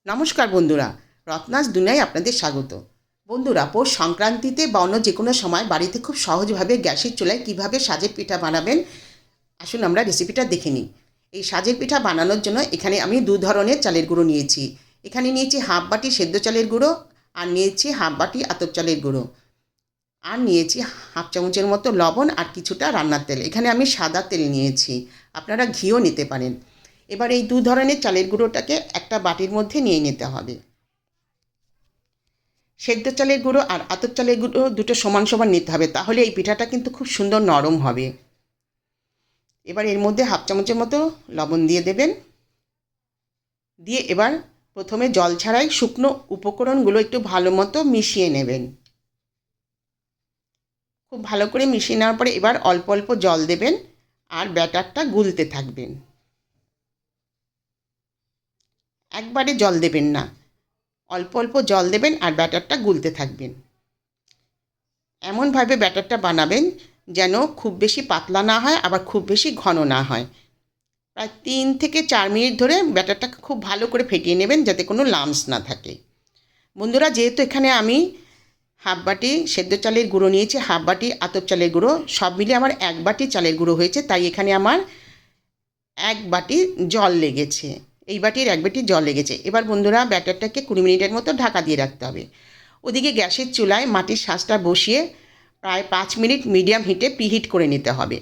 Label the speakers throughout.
Speaker 1: নমস্কার বন্ধুরা, রত্নাস দুনিয়ায় আপনাদের স্বাগত। বন্ধুরা, পৌষ সংক্রান্তিতে বা অন্য যে কোনো সময় বাড়িতে খুব সহজভাবে গ্যাসের চুলায় কীভাবে সাজের পিঠা বানাবেন, আসুন আমরা রেসিপিটা দেখে নিই। এই সাজের পিঠা বানানোর জন্য এখানে আমি দু ধরনের চালের গুঁড়ো নিয়েছি। এখানে নিয়েছি হাফ বাটি সেদ্ধ চালের গুঁড়ো, আর নিয়েছি হাফ বাটি আতপ চালের গুঁড়ো, আর নিয়েছি হাফ চামচের মতো লবণ আর কিছুটা রান্নার তেল। এখানে আমি সাদা তেল নিয়েছি, আপনারা ঘিও নিতে পারেন। এবার এই দু ধরনের চালের গুঁড়োটাকে একটা বাটির মধ্যে নিয়ে নিতে হবে। সেদ্ধ চালের গুঁড়ো আর আতপ চালের গুঁড়ো দুটো সমান সমান নিতে হবে, তাহলে এই পিঠাটা কিন্তু খুব সুন্দর নরম হবে। এবার এর মধ্যে হাফ চামচের মতো লবণ দিয়ে দেবেন। দিয়ে এবার প্রথমে জল ছাড়াই শুকনো উপকরণগুলো একটু ভালো মতো মিশিয়ে নেবেন। খুব ভালো করে মিশিয়ে নেওয়ার পরে এবার অল্প অল্প জল দেবেন আর ব্যাটারটা গুলতে থাকবেন। একবারে জল দেবেন না, অল্প অল্প জল দেবেন আর ব্যাটারটা গুলতে থাকবেন। এমনভাবে ব্যাটারটা বানাবেন যেন খুব বেশি পাতলা না হয়, আবার খুব বেশি ঘন না হয়। প্রায় 3 থেকে 4 মিনিট ধরে ব্যাটারটাকে খুব ভালো করে ফেটিয়ে নেবেন, যাতে কোনো লাম্পস না থাকে। বন্ধুরা, যেহেতু এখানে আমি হাফ বাটি সেদ্ধ চালের গুঁড়ো নিয়েছি, হাফ বাটি আতপ চালের গুঁড়ো, সব মিলিয়ে আমার 1 বাটি চালের গুঁড়ো হয়েছে, তাই এখানে আমার 1 বাটি জল লেগেছে। এই বাটির 1 বাটি জল লেগেছে। এবার বন্ধুরা, ব্যাটারটাকে 20 মিনিটের মতো ঢাকা দিয়ে রাখতে হবে। ওদিকে গ্যাসের চুলায় মাটির শাঁসটা বসিয়ে প্রায় 5 মিনিট মিডিয়াম হিটে প্রিহিট করে নিতে হবে।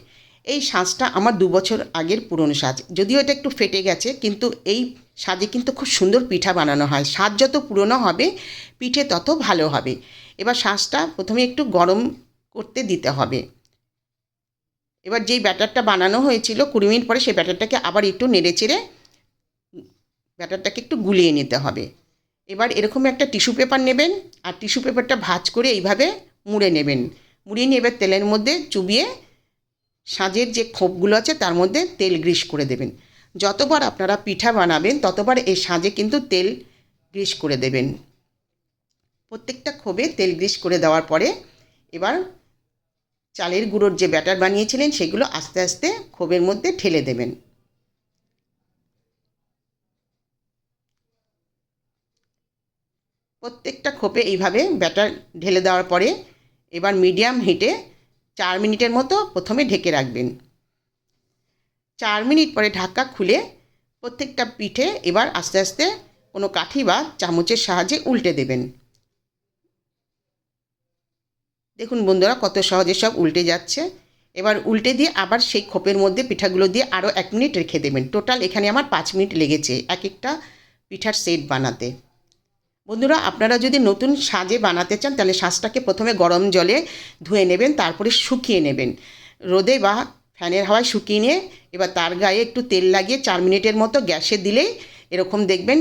Speaker 1: এই শাঁসটা আমার 2 বছর আগের পুরনো সাজ, যদিও এটা একটু ফেটে গেছে, কিন্তু এই সাজে কিন্তু খুব সুন্দর পিঠা বানানো হয়। সাজ যত পুরনো হবে পিঠে তত ভালো হবে। এবার শাঁসটা প্রথমে একটু গরম করতে দিতে হবে। এবার যেই ব্যাটারটা বানানো হয়েছিল 20 মিনিট পরে, সেই ব্যাটারটাকে আবার একটু নেড়ে চেড়ে ব্যাটারটাকে একটু গুলিয়ে নিতে হবে। এবার এরকম একটা টিস্যু পেপার নেবেন আর টিস্যু পেপারটা ভাঁজ করে এইভাবে মুড়ে নেবেন। মুড়িয়ে নিয়ে এবার তেলের মধ্যে চুবিয়ে সাজের যে খোপগুলো আছে তার মধ্যে তেল গ্রিস করে দেবেন। যতবার আপনারা পিঠা বানাবেন ততবার এই সাজে কিন্তু তেল গ্রিস করে দেবেন। প্রত্যেকটা খোপে তেল গ্রিস করে দেওয়ার পরে এবার চালের গুঁড়োর যে ব্যাটার বানিয়েছিলেন সেগুলো আস্তে আস্তে খোপের মধ্যে ঢেলে দেবেন। প্রত্যেকটা খোপে এইভাবে ব্যাটার ঢেলে দেওয়ার পরে এবার মিডিয়াম হিটে 4 মিনিটের মতো প্রথমে ঢেকে রাখবেন। 4 মিনিট পরে ঢাকা খুলে প্রত্যেকটা পিঠে এবার আস্তে আস্তে কোনো কাঠি বা চামচের সাহায্যে উল্টে দেবেন। দেখুন বন্ধুরা, কত সহজে সব উল্টে যাচ্ছে। এবার উল্টে দিয়ে আবার সেই খোপের মধ্যে পিঠাগুলো দিয়ে আরও 1 মিনিট রেখে দেবেন। টোটাল এখানে আমার 5 মিনিট লেগেছে এক একটা পিঠার সেট বানাতে। বন্ধুরা, আপনারা যদি নতুন সাজে বানাতে চান তাহলে সাজটাকে প্রথমে গরম জলে ধুয়ে নেবেন, তারপরে শুকিয়ে নেবেন রোদে বা ফ্যানের হাওয়ায়। শুকিয়ে নিয়ে এবার তার গায়ে একটু তেল লাগিয়ে 4 মিনিটের মতো গ্যাসে দিলেই এরকম দেখবেন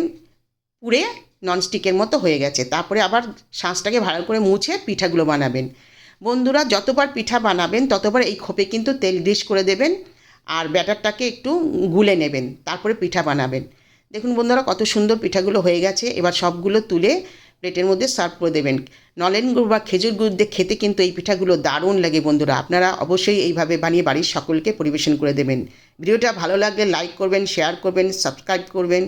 Speaker 1: পুড়ে ননস্টিকের মতো হয়ে গেছে। তারপরে আবার সাজটাকে ভালো করে মুছে পিঠাগুলো বানাবেন। বন্ধুরা, যতবার পিঠা বানাবেন ততবার এই খোপে কিন্তু তেল গ্রিস করে দেবেন আর ব্যাটারটাকে একটু গুলে নেবেন, তারপরে পিঠা বানাবেন। দেখুন বন্ধুরা, কত সুন্দর পিঠাগুলো হয়ে গেছে। এবার সবগুলো তুলে প্লেটের মধ্যে সার্ভ করে দেবেন। নলেন গুড় বা খেজুর গুড় দিয়ে খেতে কিন্তু এই পিঠাগুলো দারুণ লাগে। বন্ধুরা, আপনারা অবশ্যই এইভাবে বানিয়ে বাড়ির সকলকে পরিবেশন করে দেবেন। ভিডিওটা ভালো লাগলে লাইক করবেন, শেয়ার করবেন, সাবস্ক্রাইব করবেন।